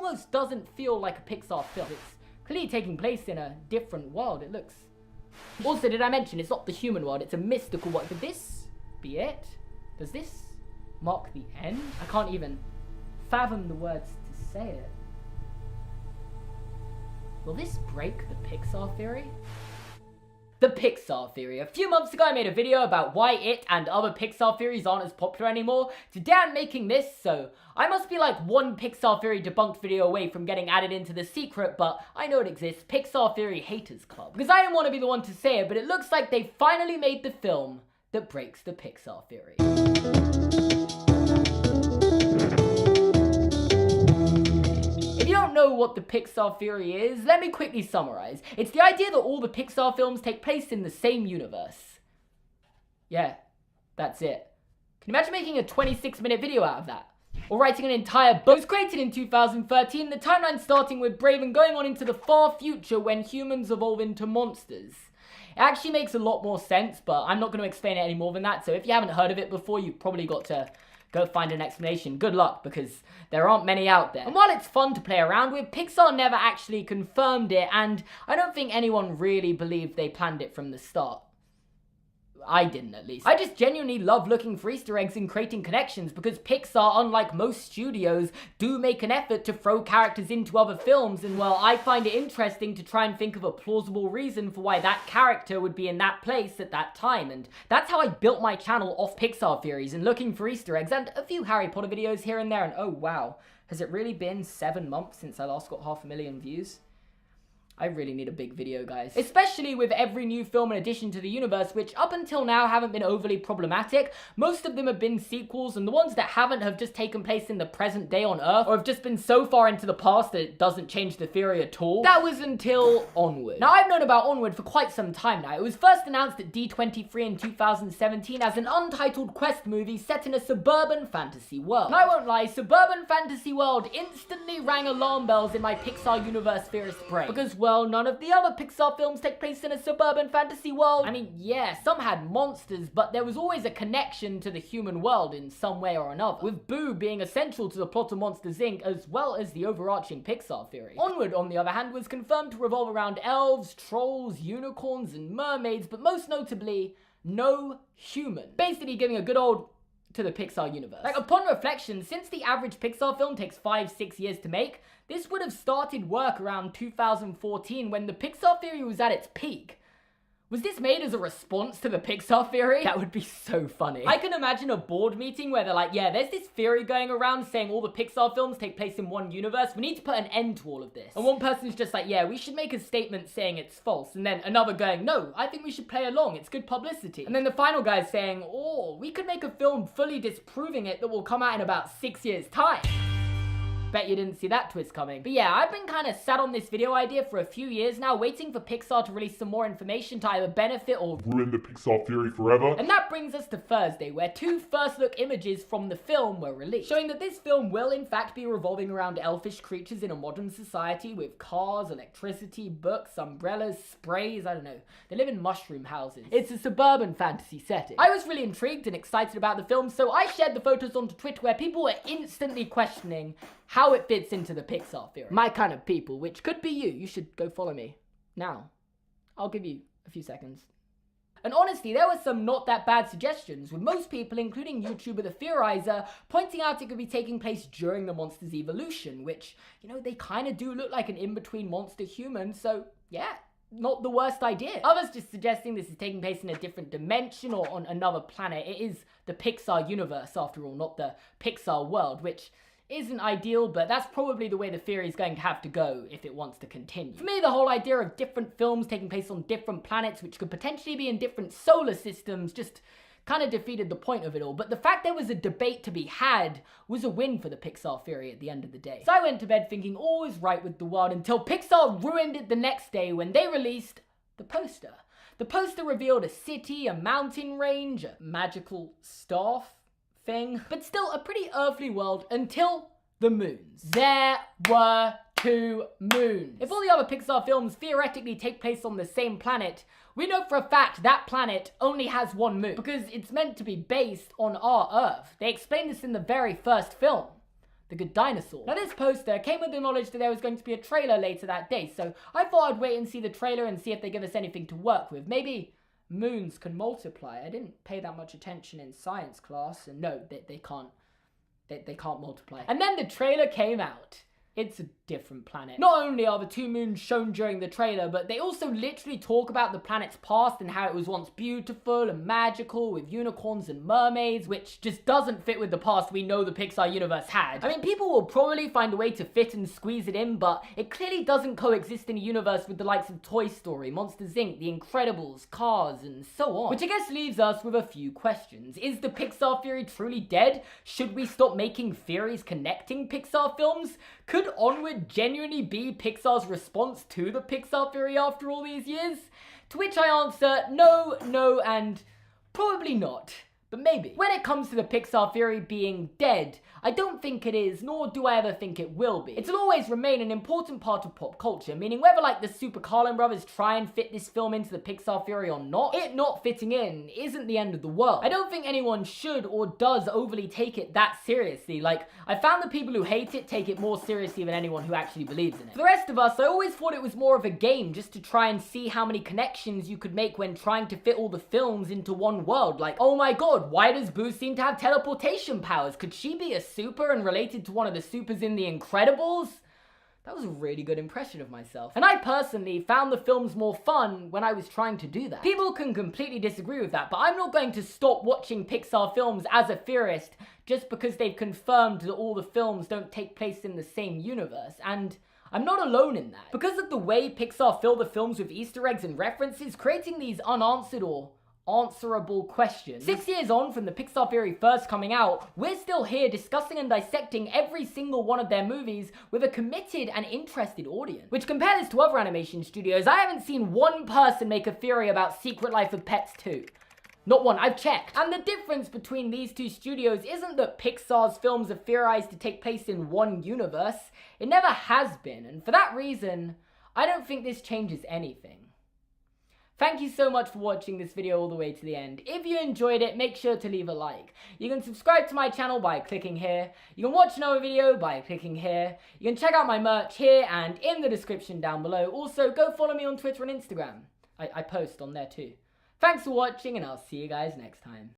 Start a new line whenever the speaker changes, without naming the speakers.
almost doesn't feel like a Pixar film. It's clearly taking place in a different world. It looks... Also, did I mention it's not the human world, it's a mystical world. Could this be it? Does this mark the end? I can't even fathom the words to say it. Will this break the Pixar theory? The Pixar theory. A few months ago I made a video about why it and other Pixar theories aren't as popular anymore. Today I'm making this, so I must be like one Pixar theory debunked video away from getting added into the secret, but I know it exists, Pixar Theory Haters Club. Because I didn't want to be the one to say it, but it looks like they finally made the film that breaks the Pixar theory. If you don't know what the Pixar theory is, let me quickly summarize. It's the idea that all the Pixar films take place in the same universe. Yeah, that's it. Can you imagine making a 26-minute video out of that? Or writing an entire book? It was created in 2013, the timeline starting with Brave and going on into the far future when humans evolve into monsters. It actually makes a lot more sense, but I'm not going to explain it any more than that, so if you haven't heard of it before, you've probably got to go find an explanation. Good luck, because there aren't many out there. And while it's fun to play around with, Pixar never actually confirmed it, and I don't think anyone really believed they planned it from the start. I didn't, at least. I just genuinely love looking for Easter eggs and creating connections because Pixar, unlike most studios, do make an effort to throw characters into other films, and well, I find it interesting to try and think of a plausible reason for why that character would be in that place at that time, and that's how I built my channel off Pixar theories and looking for Easter eggs and a few Harry Potter videos here and there, and oh wow, has it really been 7 months since I last got 500,000 views? I really need a big video, guys. Especially with every new film in addition to the universe, which up until now haven't been overly problematic. Most of them have been sequels, and the ones that haven't have just taken place in the present day on Earth, or have just been so far into the past that it doesn't change the theory at all. That was until Onward. Now, I've known about Onward for quite some time now. It was first announced at D23 in 2017 as an untitled quest movie set in a suburban fantasy world. And I won't lie, suburban fantasy world instantly rang alarm bells in my Pixar universe theorist brain. Because, well, none of the other Pixar films take place in a suburban fantasy world. I mean, yeah, some had monsters, but there was always a connection to the human world in some way or another, with Boo being essential to the plot of Monsters, Inc., as well as the overarching Pixar theory. Onward, on the other hand, was confirmed to revolve around elves, trolls, unicorns, and mermaids, but most notably, no human. Basically giving a good old to the Pixar universe. Like, upon reflection, since the average Pixar film takes 5-6 years to make, this would have started work around 2014 when the Pixar theory was at its peak. Was this made as a response to the Pixar theory? That would be so funny. I can imagine a board meeting where they're like, yeah, there's this theory going around saying all the Pixar films take place in one universe. We need to put an end to all of this. And one person's just like, yeah, we should make a statement saying it's false. And then another going, no, I think we should play along. It's good publicity. And then the final guy's saying, oh, we could make a film fully disproving it that will come out in about 6 years' time. Bet you didn't see that twist coming. But yeah, I've been kind of sat on this video idea for a few years now, waiting for Pixar to release some more information to either benefit or
ruin the Pixar theory forever.
And that brings us to Thursday, where 2 first-look images from the film were released, showing that this film will in fact be revolving around elfish creatures in a modern society with cars, electricity, books, umbrellas, sprays, I don't know. They live in mushroom houses. It's a suburban fantasy setting. I was really intrigued and excited about the film, so I shared the photos onto Twitter where people were instantly questioning how it fits into the Pixar theory. My kind of people, which could be you. You should go follow me. Now. I'll give you a few seconds. And honestly, there were some not that bad suggestions, with most people, including YouTuber The Theorizer, pointing out it could be taking place during the monster's evolution, which, you know, they kind of do look like an in-between monster-human, so yeah, not the worst idea. Others just suggesting this is taking place in a different dimension or on another planet. It is the Pixar universe, after all, not the Pixar world, which isn't ideal, but that's probably the way the theory is going to have to go if it wants to continue. For me, the whole idea of different films taking place on different planets, which could potentially be in different solar systems, just kind of defeated the point of it all. But the fact there was a debate to be had was a win for the Pixar theory at the end of the day. So I went to bed thinking all was right with the world until Pixar ruined it the next day when they released the poster. The poster revealed a city, a mountain range, a magical staff thing, but still a pretty earthly world until the moons. There were 2 moons. If all the other Pixar films theoretically take place on the same planet, we know for a fact that planet only has 1 moon because it's meant to be based on our Earth. They explained this in the very first film. The Good Dinosaur. Now this poster came with the knowledge that there was going to be a trailer later that day, so I thought I'd wait and see the trailer and see if they give us anything to work with. Maybe moons can multiply. I didn't pay that much attention in science class, and no, they can't. They can't multiply. And then the trailer came out. It's a different planet. Not only are the 2 moons shown during the trailer, but they also literally talk about the planet's past and how it was once beautiful and magical with unicorns and mermaids, which just doesn't fit with the past we know the Pixar universe had. I mean, people will probably find a way to fit and squeeze it in, but it clearly doesn't coexist in a universe with the likes of Toy Story, Monsters Inc., The Incredibles, Cars, and so on. Which I guess leaves us with a few questions. Is the Pixar theory truly dead? Should we stop making theories connecting Pixar films? Could Onward genuinely be Pixar's response to the Pixar theory after all these years? To which I answer no, and probably not. But maybe. When it comes to the Pixar theory being dead, I don't think it is, nor do I ever think it will be. It'll always remain an important part of pop culture, meaning whether like the Super Carlin brothers try and fit this film into the Pixar theory or not, it not fitting in isn't the end of the world. I don't think anyone should or does overly take it that seriously. Like, I found the people who hate it take it more seriously than anyone who actually believes in it. For the rest of us, I always thought it was more of a game just to try and see how many connections you could make when trying to fit all the films into one world. Like, oh my god, why does Boo seem to have teleportation powers? Could she be a super and related to one of the supers in The Incredibles? That was a really good impression of myself. And I personally found the films more fun when I was trying to do that. People can completely disagree with that, but I'm not going to stop watching Pixar films as a theorist just because they've confirmed that all the films don't take place in the same universe. And I'm not alone in that. Because of the way Pixar fill the films with Easter eggs and references, creating these unanswered or answerable questions. 6 years on from the Pixar theory first coming out, we're still here discussing and dissecting every single one of their movies with a committed and interested audience. Which, compare this to other animation studios, I haven't seen one person make a theory about Secret Life of Pets 2. Not one, I've checked. And the difference between these two studios isn't that Pixar's films are theorized to take place in one universe. It never has been, and for that reason, I don't think this changes anything. Thank you so much for watching this video all the way to the end. If you enjoyed it, make sure to leave a like. You can subscribe to my channel by clicking here. You can watch another video by clicking here. You can check out my merch here and in the description down below. Also, go follow me on Twitter and Instagram. I post on there too. Thanks for watching, and I'll see you guys next time.